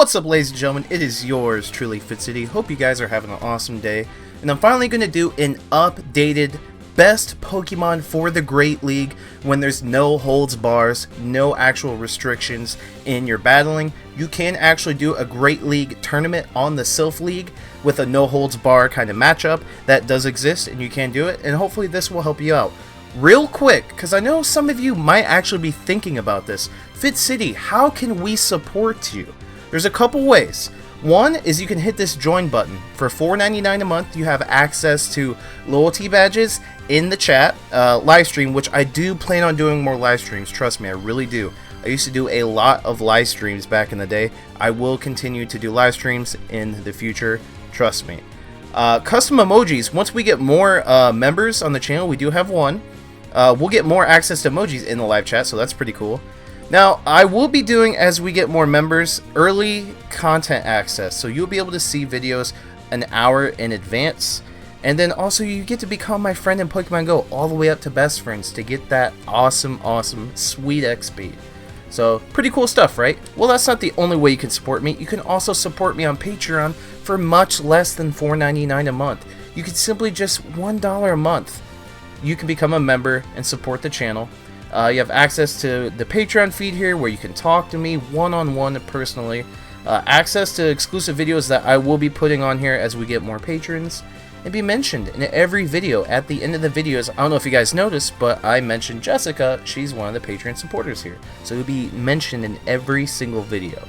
What's up, ladies and gentlemen? It is yours truly, Fitz. Hope you guys are having an awesome day. And I'm finally going to do an updated best Pokemon for the Great League when there's no holds bars, no actual restrictions in your battling. You can actually do a Great League tournament on the Silph League with a no holds bar kind of matchup. That does exist and you can do it, and hopefully this will help you out. Real quick, because I know some of you might actually be thinking about this. Fitz, how can we support you? There's a couple ways. One is you can hit this join button. For $4.99 a month, you have access to loyalty badges in the chat, live stream, which I do plan on doing more live streams. Trust me, I really do. I used to do a lot of live streams back in the day. I will continue to do live streams in the future. Trust me. Custom emojis. Once we get more members on the channel, we do have one. We'll get more access to emojis in the live chat, so that's pretty cool. Now, I will be doing, as we get more members, early content access. So you'll be able to see videos an hour in advance. And then also you get to become my friend in Pokemon Go all the way up to best friends to get that awesome, sweet XP. So, pretty cool stuff, right? Well, that's not the only way you can support me. You can also support me on Patreon for much less than $4.99 a month. You can simply just $1 a month. You can become a member and support the channel. You have access to the Patreon feed here where you can talk to me one-on-one personally. Access to exclusive videos that I will be putting on here as we get more patrons. And be mentioned in every video. At the end of the videos, I don't know if you guys noticed, but I mentioned Jessica. She's one of the Patreon supporters here. So you'll be mentioned in every single video.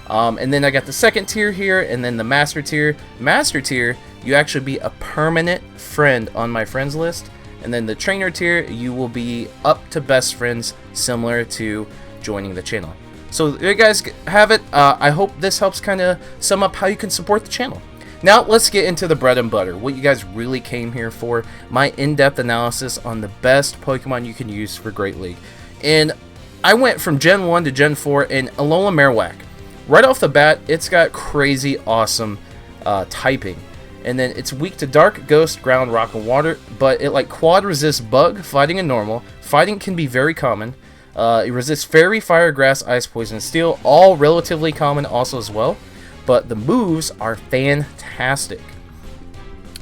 And then I got the second tier here, and then the master tier. Master tier, you actually be a permanent friend on my friends list. And then the trainer tier, you will be up to best friends, similar to joining the channel. So there you guys have it. I hope this helps kind of sum up how you can support the channel. Now let's get into the bread and butter, what you guys really came here for, my in-depth analysis on the best Pokemon you can use for Great League. And I went from Gen 1 to Gen 4 in Alola Marowak. Right off the bat, it's got crazy awesome typing. And then it's weak to Dark, Ghost, Ground, Rock, and Water, but it like quad resists Bug, Fighting, and Normal. Fighting can be very common. It resists Fairy, Fire, Grass, Ice, Poison, and Steel, all relatively common also as well. But the moves are fantastic.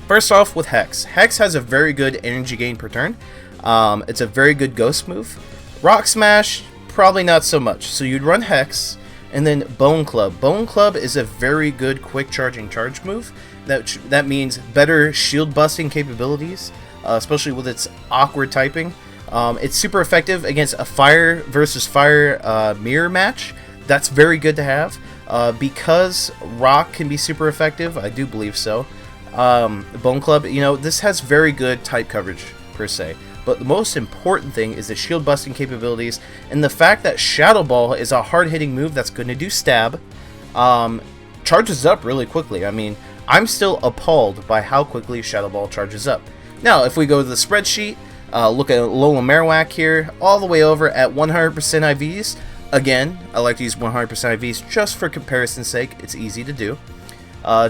First off with Hex. Hex has a very good energy gain per turn. It's a very good Ghost move. Rock Smash, probably not so much. So you'd run Hex, and then Bone Club. Bone Club is a very good quick charging charge move. That means better shield busting capabilities, especially with its awkward typing. It's super effective against a fire versus fire mirror match. That's very good to have. Because Rock can be super effective, I do believe so. Bone Club, you know, this has very good type coverage per se. But the most important thing is the shield busting capabilities and the fact that Shadow Ball is a hard hitting move that's going to do stab. Charges up really quickly. I mean, I'm still appalled by how quickly Shadow Ball charges up. Now, if we go to the spreadsheet, look at Alola Marowak here, all the way over at 100% IVs. Again, I like to use 100% IVs just for comparison's sake. It's easy to do.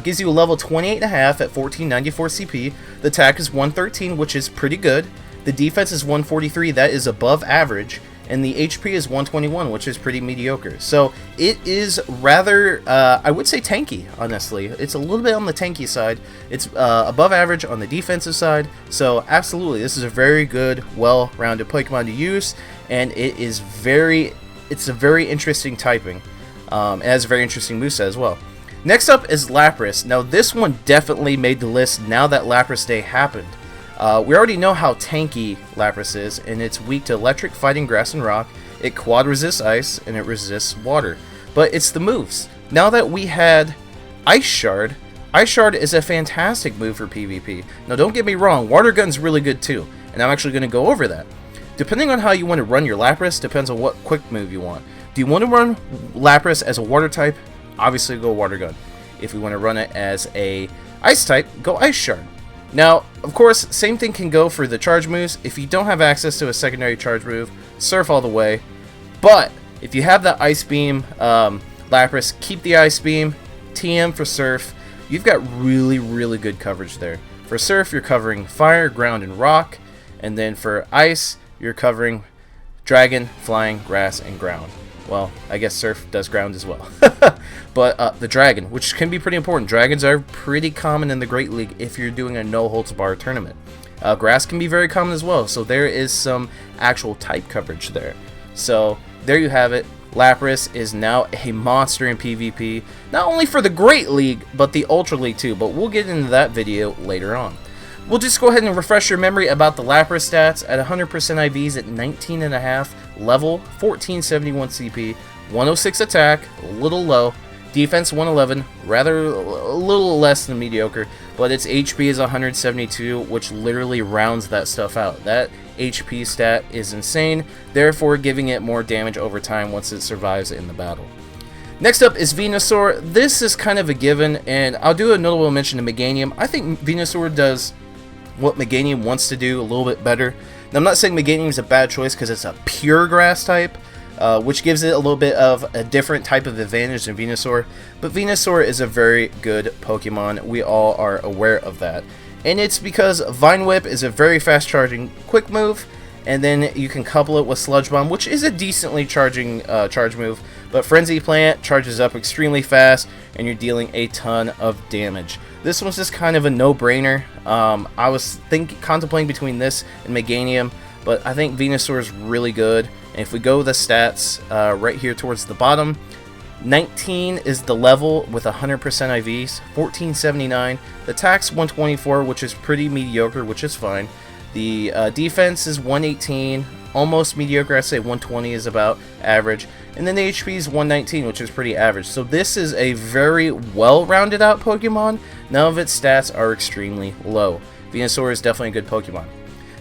Gives you a level 28.5 at 1494 CP. The attack is 113, which is pretty good. The defense is 143, that is above average. And the HP is 121, which is pretty mediocre. So it is rather, I would say tanky, honestly. It's a little bit on the tanky side. It's above average on the defensive side. So absolutely, this is a very good, well-rounded Pokemon to use. And it's a very interesting typing. It has a very interesting moveset as well. Next up is Lapras. Now this one definitely made the list now that Lapras Day happened. We already know how tanky Lapras is, and it's weak to Electric, Fighting, Grass, and Rock. It quad resists Ice, and it resists Water. But it's the moves. Now that we had Ice Shard is a fantastic move for PvP. Now don't get me wrong, Water Gun's really good too, and I'm actually going to go over that. Depending on how you want to run your Lapras, depends on what quick move you want. Do you want to run Lapras as a Water type? Obviously go Water Gun. If you want to run it as a Ice type, go Ice Shard. Now, of course, same thing can go for the charge moves. If you don't have access to a secondary charge move, Surf all the way. But if you have that Ice Beam Lapras, keep the Ice Beam, TM for Surf. You've got really good coverage there. For Surf, you're covering Fire, Ground, and Rock. And then for Ice, you're covering Dragon, Flying, Grass, and Ground. Well, I guess Surf does ground as well. But the Dragon, which can be pretty important. Dragons are pretty common in the Great League if you're doing a no-holds-barred tournament. Grass can be very common as well, so there is some actual type coverage there. So there you have it. Lapras is now a monster in PvP, not only for the Great League, but the Ultra League too, but we'll get into that video later on. We'll just go ahead and refresh your memory about the Lapras stats. At 100% IVs at 19.5 level, 1471 CP, 106 attack, a little low, defense 111, rather a little less than mediocre, but its HP is 172, which literally rounds that stuff out. That HP stat is insane, therefore giving it more damage over time once it survives in the battle. Next up is Venusaur. This is kind of a given, and I'll do a notable mention to Meganium. I think Venusaur does what Meganium wants to do a little bit better. Now, I'm not saying Meganium is a bad choice because it's a pure grass type, which gives it a little bit of a different type of advantage than Venusaur, but Venusaur is a very good Pokemon. We all are aware of that. And it's because Vine Whip is a very fast charging quick move, and then you can couple it with Sludge Bomb, which is a decently charging charge move, but Frenzy Plant charges up extremely fast, and you're dealing a ton of damage. This one's just kind of a no-brainer. I was contemplating between this and Meganium, but I think Venusaur is really good. And if we go with the stats right here towards the bottom, 19 is the level with 100% IVs, 1479. The attack's 124, which is pretty mediocre, which is fine. The defense is 118, almost mediocre. I'd say 120 is about average. And then the HP is 119, which is pretty average. So this is a very well-rounded out Pokemon. None of its stats are extremely low. Venusaur is definitely a good Pokemon.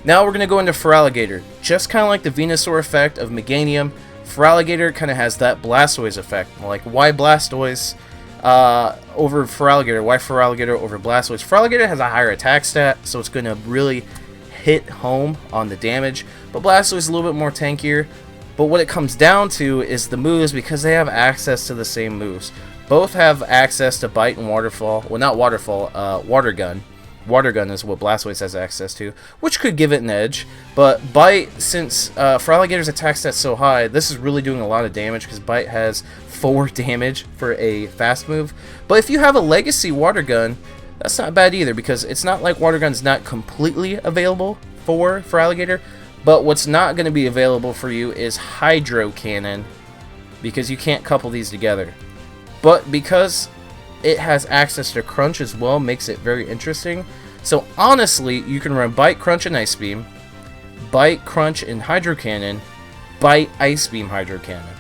Now we're going to go into Feraligatr. Just kind of like the Venusaur effect of Meganium, Feraligatr kind of has that Blastoise effect. Like, why Blastoise over Feraligatr? Why Feraligatr over Blastoise? Feraligatr has a higher attack stat, so it's going to really hit home on the damage. But Blastoise is a little bit more tankier. But what it comes down to is the moves, because they have access to the same moves. Both have access to Bite and Waterfall. Well, not Waterfall, Water Gun. Water Gun is what Blastoise has access to, which could give it an edge. But Bite, since Feraligatr's attack stat's so high, this is really doing a lot of damage because Bite has 4 damage for a fast move. But if you have a Legacy Water Gun, that's not bad either, because it's not like Water Gun's not completely available for Feraligatr. But what's not going to be available for you is Hydro Cannon, because you can't couple these together. But because it has access to Crunch as well, makes it very interesting. So honestly, you can run Bite, Crunch, and Ice Beam, Bite, Crunch, and Hydro Cannon, Bite, Ice Beam, Hydro Cannon.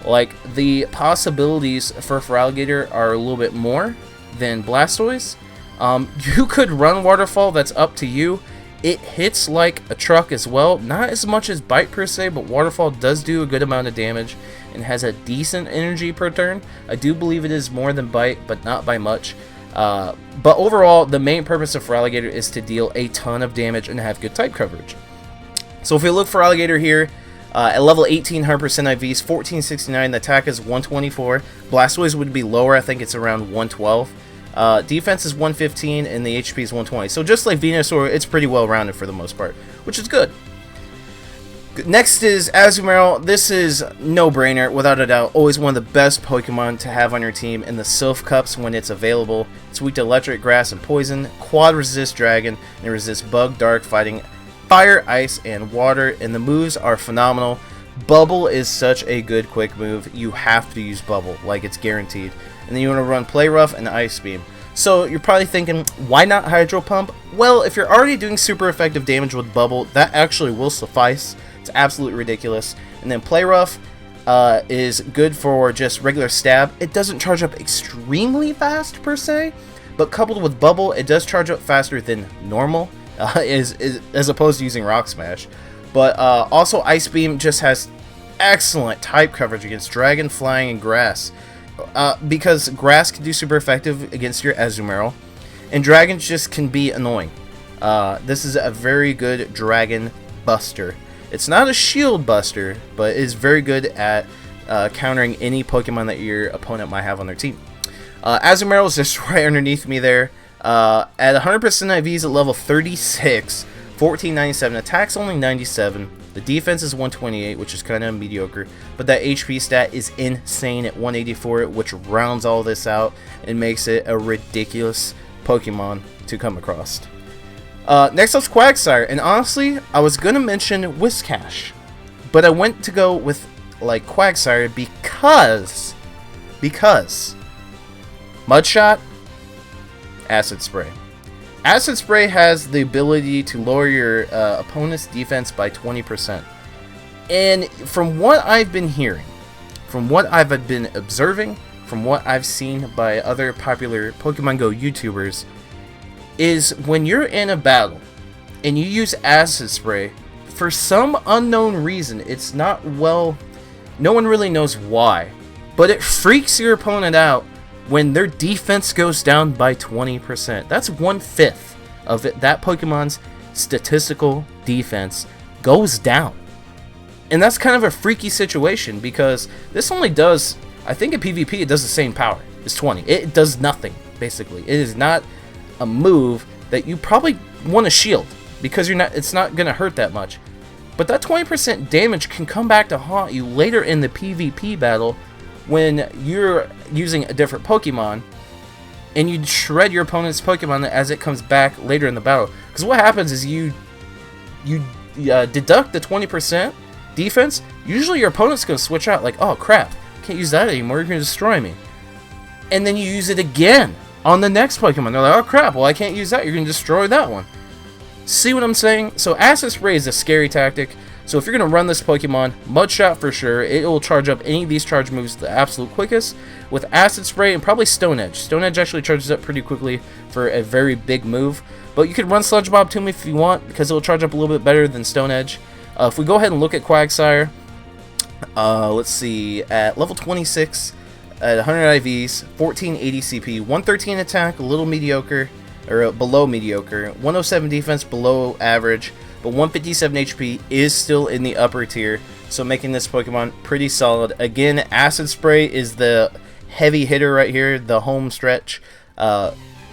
Like, the possibilities for Feraligatr are a little bit more than Blastoise. You could run Waterfall, that's up to you. It hits like a truck as well, not as much as Bite per se, but Waterfall does do a good amount of damage and has a decent energy per turn. I do believe it is more than Bite, but not by much. But overall, the main purpose of Feraligatr is to deal a ton of damage and have good type coverage. So if we look for Feraligatr here, at level 18, 100% IVs, 1469, the attack is 124. Blastoise would be lower, I think it's around 112. Defense is 115 and the HP is 120. So just like Venusaur, it's pretty well rounded for the most part, which is good. Next is Azumarill. This is no-brainer, without a doubt. Always one of the best Pokemon to have on your team in the Silph Cups when it's available. It's weak to Electric, Grass, and Poison. Quad resist Dragon, and it resists Bug, Dark, fighting Fire, Ice, and Water. And the moves are phenomenal. Bubble is such a good quick move. You have to use Bubble, like it's guaranteed. And then you want to run Play Rough and Ice Beam. So you're probably thinking, why not Hydro Pump? Well, if you're already doing super effective damage with Bubble, that actually will suffice. It's absolutely ridiculous. And then Play Rough is good for just regular stab. It doesn't charge up extremely fast per se, but coupled with Bubble, it does charge up faster than normal, as opposed to using Rock Smash. But also Ice Beam just has excellent type coverage against Dragon, Flying, and Grass. Because Grass can do super effective against your Azumarill, and Dragons just can be annoying. This is a very good Dragon Buster. It's not a shield buster, but it is very good at countering any Pokemon that your opponent might have on their team. Azumarill is just right underneath me there. At 100% IVs at level 36, 1497, attacks only 97, The defense is 128, which is kind of mediocre, but that HP stat is insane at 184, which rounds all this out and makes it a ridiculous Pokemon to come across. Next up's Quagsire, and honestly, I was going to mention Whiscash, but I went to go with like Quagsire because Mudshot, Acid Spray. Acid Spray has the ability to lower your opponent's defense by 20%. And from what I've been hearing, from what I've been observing, from what I've seen by other popular Pokemon Go YouTubers, is when you're in a battle and you use Acid Spray, for some unknown reason, it's not well, no one really knows why, but it freaks your opponent out when their defense goes down by 20%. That's 1/5 of it. That Pokemon's statistical defense goes down. And that's kind of a freaky situation because this only does, I think in PvP it does the same power. It's 20. It does nothing, basically. It is not a move that you probably want to shield because it's not going to hurt that much. But that 20% damage can come back to haunt you later in the PvP battle when you're using a different Pokemon and you shred your opponent's Pokemon as it comes back later in the battle. Because what happens is you deduct the 20% defense, usually your opponent's going to switch out like, oh crap, can't use that anymore, you're going to destroy me. And then you use it again on the next Pokemon. They're like, oh crap, well I can't use that, you're going to destroy that one. See what I'm saying? So Acid Spray is a scary tactic. So if you're going to run this Pokemon, Mudshot for sure, it will charge up any of these charge moves the absolute quickest with Acid Spray and probably Stone Edge. Stone Edge actually charges up pretty quickly for a very big move. But you can run Sludge Bomb to me if you want because it will charge up a little bit better than Stone Edge. If we go ahead and look at Quagsire, let's see, at level 26, at 100 IVs, 1480 CP, 113 attack, a little mediocre, or below mediocre, 107 defense, below average, but 157 HP is still in the upper tier, so making this Pokemon pretty solid. Again, Acid Spray is the heavy hitter right here, the home stretch.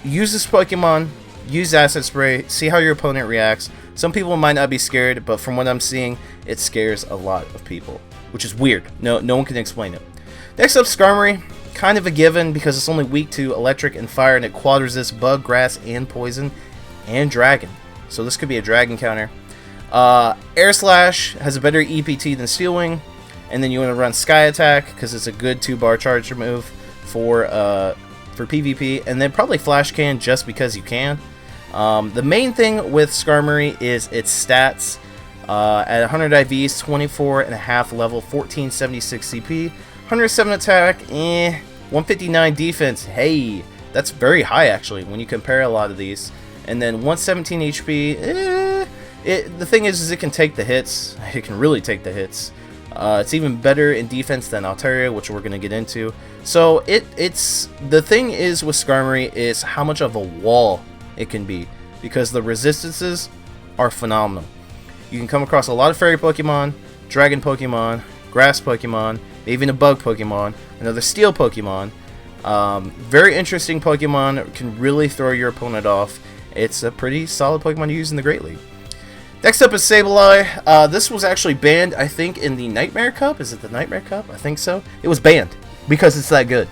Use this Pokemon, use Acid Spray, see how your opponent reacts. Some people might not be scared, but from what I'm seeing, it scares a lot of people, which is weird. No one can explain it. Next up, Skarmory. Kind of a given because it's only weak to electric and fire, and it quad resists bug, grass, and poison, and dragon. So this could be a dragon counter. Air Slash has a better EPT than Steel Wing, and then you want to run Sky Attack because it's a good 2-bar charge move for PvP, and then probably Flash Can just because you can. The main thing with Skarmory is its stats. At 100 IVs, 24.5 level, 1476 CP, 107 attack, 159 defense. Hey, that's very high actually when you compare a lot of these. And then 117 HP. The thing is it can take the hits. It can really take the hits. It's even better in defense than Altaria, which we're gonna get into. So the thing is with Skarmory is how much of a wall it can be, because the resistances are phenomenal. You can come across a lot of fairy Pokemon, dragon Pokemon, grass Pokemon, even a bug Pokemon, another steel Pokemon. Very interesting Pokemon, can really throw your opponent off. It's a pretty solid Pokemon to use in the Great League. Next up is Sableye. This was actually banned, I think, in the Nightmare Cup. Is it the Nightmare Cup? I think so. It was banned because it's that good.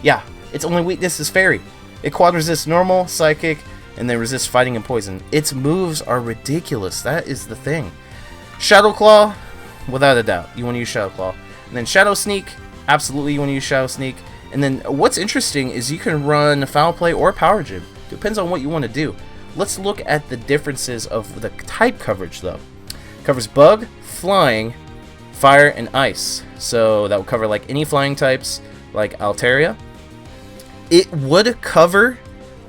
Yeah, its only weakness is Fairy. It quad resists normal, psychic, and then resists fighting and poison. Its moves are ridiculous. That is the thing. Shadow Claw, without a doubt, you want to use Shadow Claw. And then Shadow Sneak, absolutely you want to use Shadow Sneak. And then what's interesting is you can run Foul Play or Power Gym. Depends on what you want to do. Let's look at the differences of the type coverage though. Covers Bug, Flying, Fire, and Ice. So that will cover like any flying types like Altaria. It would cover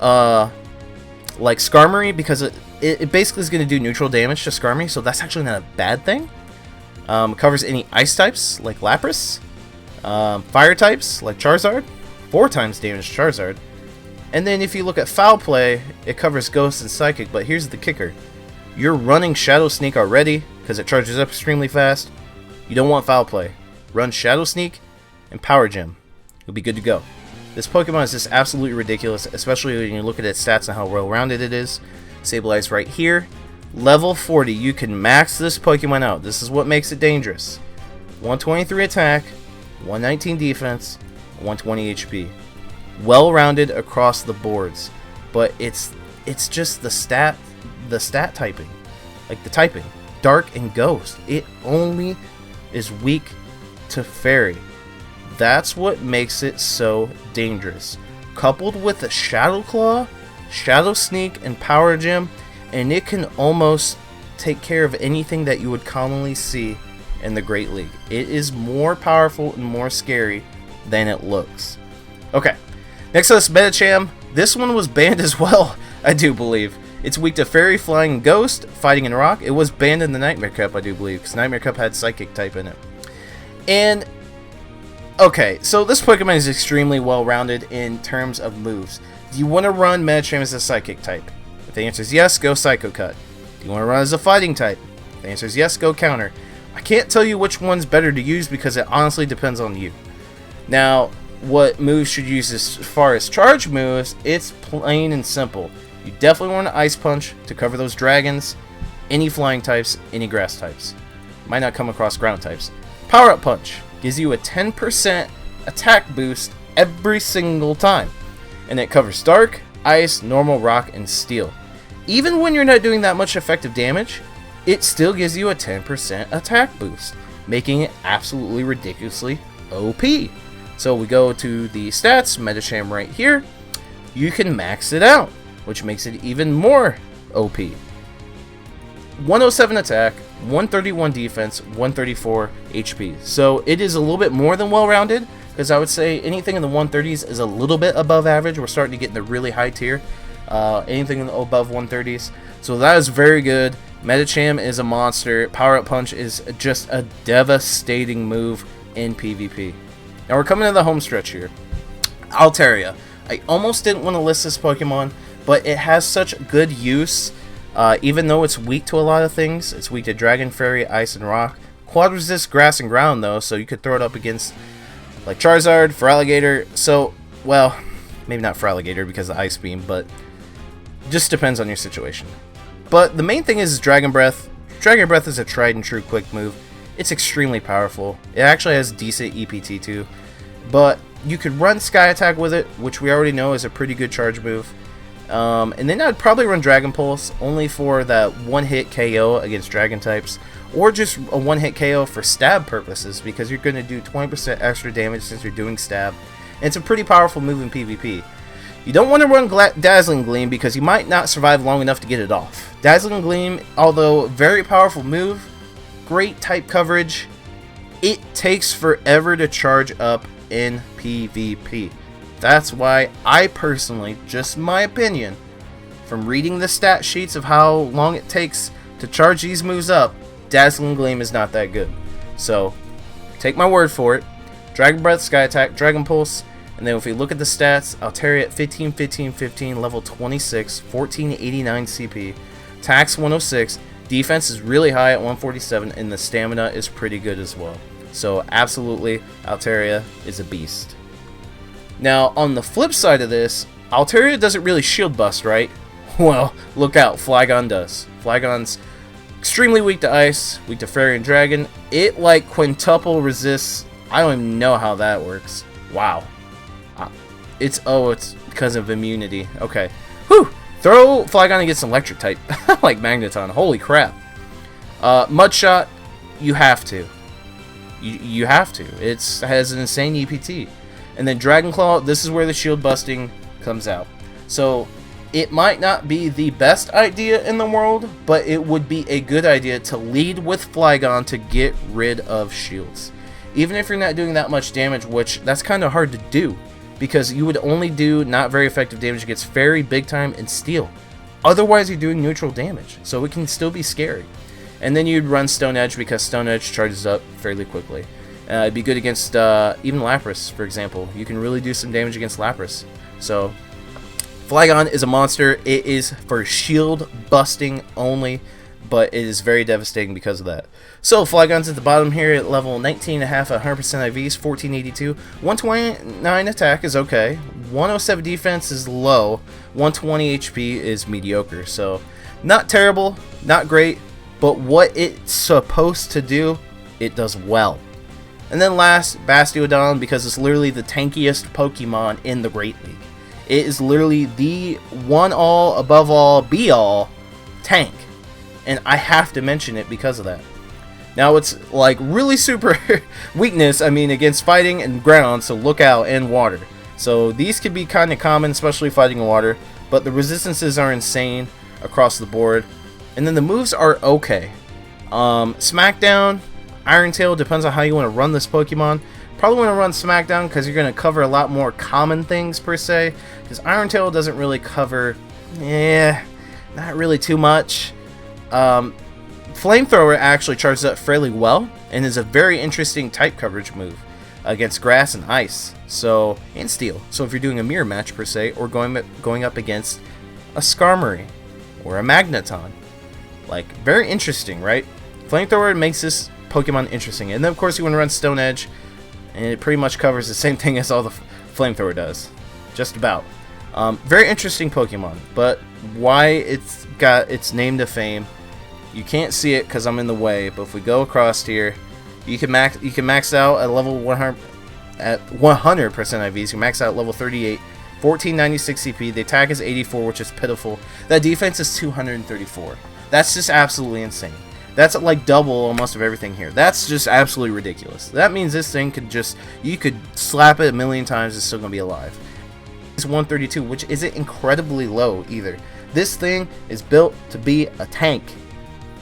like Skarmory because it basically is going to do neutral damage to Skarmory, so that's actually not a bad thing. Covers any ice types like Lapras, fire types like Charizard, 4 times damage to Charizard. And then if you look at Foul Play, it covers Ghost and Psychic, but here's the kicker. You're running Shadow Sneak already because it charges up extremely fast. You don't want Foul Play. Run Shadow Sneak and Power Gym. You'll be good to go. This Pokemon is just absolutely ridiculous, especially when you look at its stats and how well-rounded it is. Sableye's right here. Level 40, you can max this Pokemon out. This is what makes it dangerous. 123 attack, 119 defense, 120 HP. Well-rounded across the boards, but it's just the stat typing, like the typing. Dark and Ghost. It only is weak to Fairy. That's what makes it so dangerous. Coupled with a Shadow Claw, Shadow Sneak, and Power Gem, and it can almost take care of anything that you would commonly see in the Great League. It is more powerful and more scary than it looks. Okay, next up is Medicham. This one was banned as well, I do believe. It's weak to Fairy, Flying, and Ghost, Fighting, and Rock. It was banned in the Nightmare Cup, I do believe, because Nightmare Cup had Psychic type in it. And, okay, so this Pokemon is extremely well-rounded in terms of moves. Do you want to run Medicham as a Psychic type? If the answer is yes, go Psycho Cut. Do you want to run as a Fighting type? If the answer is yes, go Counter. I can't tell you which one's better to use because it honestly depends on you. Now, what moves should you use as far as charge moves, it's plain and simple. You definitely want to Ice Punch to cover those dragons, any flying types, any grass types. Might not come across ground types. Power Up Punch gives you a 10% attack boost every single time. And it covers Dark, Ice, Normal, Rock, and Steel. Even when you're not doing that much effective damage, it still gives you a 10% attack boost, making it absolutely ridiculously OP. So we go to the stats, Medicham right here. You can max it out, which makes it even more OP. 107 attack, 131 defense, 134 HP. So it is a little bit more than well-rounded, because I would say anything in the 130s is a little bit above average. We're starting to get in the really high tier. Anything above 130s. So that is very good. Medicham is a monster. Power Up Punch is just a devastating move in PvP. Now we're coming to the home stretch here. Altaria. I almost didn't want to list this Pokemon, but it has such good use. Even though it's weak to a lot of things. It's weak to Dragon, Fairy, Ice, and Rock. Quad resist Grass and Ground though, so you could throw it up against like Charizard, Feraligatr. So, well, maybe not Feraligatr because of the Ice Beam, but just depends on your situation. But the main thing is Dragon Breath. Dragon Breath is a tried and true quick move. It's extremely powerful. It actually has decent EPT too. But you could run Sky Attack with it, which we already know is a pretty good charge move. And then I'd probably run Dragon Pulse only for that one-hit KO against Dragon types. Or just a one-hit KO for stab purposes, because you're going to do 20% extra damage since you're doing stab. And it's a pretty powerful move in PvP. You don't want to run Dazzling Gleam because you might not survive long enough to get it off. Dazzling Gleam, although very powerful move, great type coverage, it takes forever to charge up in PvP. That's why I personally, just my opinion, from reading the stat sheets of how long it takes to charge these moves up, Dazzling Gleam is not that good. So, take my word for it. Dragon Breath, Sky Attack, Dragon Pulse, and then if we look at the stats, Altaria at 15, 15, 15, level 26, 1489 CP, Tax 106, defense is really high at 147, and the stamina is pretty good as well. So absolutely, Altaria is a beast. Now, on the flip side of this, Altaria doesn't really shield bust, right? Well, look out, Flygon does. Flygon's extremely weak to Ice, weak to Fairy and Dragon. It, like, quintuple resists. I don't even know how that works. Wow. It's because of immunity. Okay. Whew! Throw Flygon against Electric type. Like Magneton. Holy crap. Mudshot, you have to. You have to. It has an insane EPT. And then Dragon Claw, this is where the shield busting comes out. So, it might not be the best idea in the world, but it would be a good idea to lead with Flygon to get rid of shields. Even if you're not doing that much damage, which that's kind of hard to do, because you would only do not very effective damage against Fairy, Big Time, and Steel. Otherwise, you're doing neutral damage, so it can still be scary. And then you'd run Stone Edge because Stone Edge charges up fairly quickly. It'd be good against even Lapras, for example. You can really do some damage against Lapras. So, Flygon is a monster. It is for shield busting only, but it is very devastating because of that. So, Flygon's at the bottom here at level 19.5 at 100% IVs, 1482. 129 attack is okay. 107 defense is low. 120 HP is mediocre. So, not terrible, not great, but what it's supposed to do, it does well. And then last, Bastiodon, because it's literally the tankiest Pokemon in the Great League. It is literally the one all, above all, be all tank. And I have to mention it because of that. Now it's like really super weakness, I mean, against fighting and ground, so look out, and water. So these could be kind of common, especially fighting in water, but the resistances are insane across the board. And then the moves are okay. Smackdown, Iron Tail, depends on how you want to run this Pokemon. Probably want to run Smackdown because you're going to cover a lot more common things per se. Because Iron Tail doesn't really cover, not really too much. Flamethrower actually charges up fairly well and is a very interesting type coverage move against grass and ice, and steel. So if you're doing a mirror match per se, or going up against a Skarmory or a Magneton, like very interesting, right? Flamethrower makes this Pokemon interesting, and then of course you want to run Stone Edge, and it pretty much covers the same thing as all the Flamethrower does, just about. Very interesting Pokemon, but why it's got its name to fame, you can't see it because I'm in the way. But if we go across here, you can max out at level 100 at 100% IVs. You can max out at level 38, 1496 CP. The attack is 84, which is pitiful. That defense is 234. That's just absolutely insane. That's like double almost of everything here. That's just absolutely ridiculous. That means this thing could you could slap it a million times, it's still gonna be alive. It's 132, which isn't incredibly low either. This thing is built to be a tank.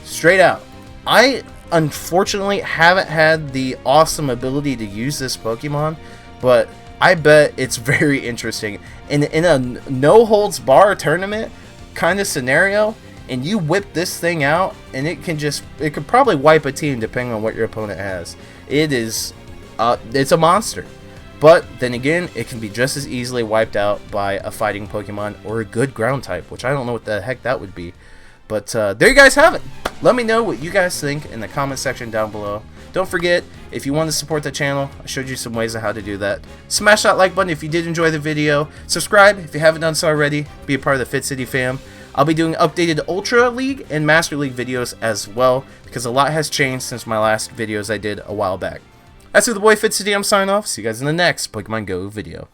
Straight out. I unfortunately haven't had the awesome ability to use this Pokemon, but I bet it's very interesting. In a no holds bar tournament kind of scenario, and you whip this thing out, and it could probably wipe a team depending on what your opponent has. It's a monster. But then again, it can be just as easily wiped out by a fighting Pokemon or a good ground type, which I don't know what the heck that would be. But there you guys have it. Let me know what you guys think in the comment section down below. Don't forget, if you want to support the channel, I showed you some ways of how to do that. Smash that like button if you did enjoy the video. Subscribe if you haven't done so already. Be a part of the Fitz City fam. I'll be doing updated Ultra League and Master League videos as well, because a lot has changed since my last videos I did a while back. That's with the boy Fitz City. I'm signing off. See you guys in the next Pokemon Go video.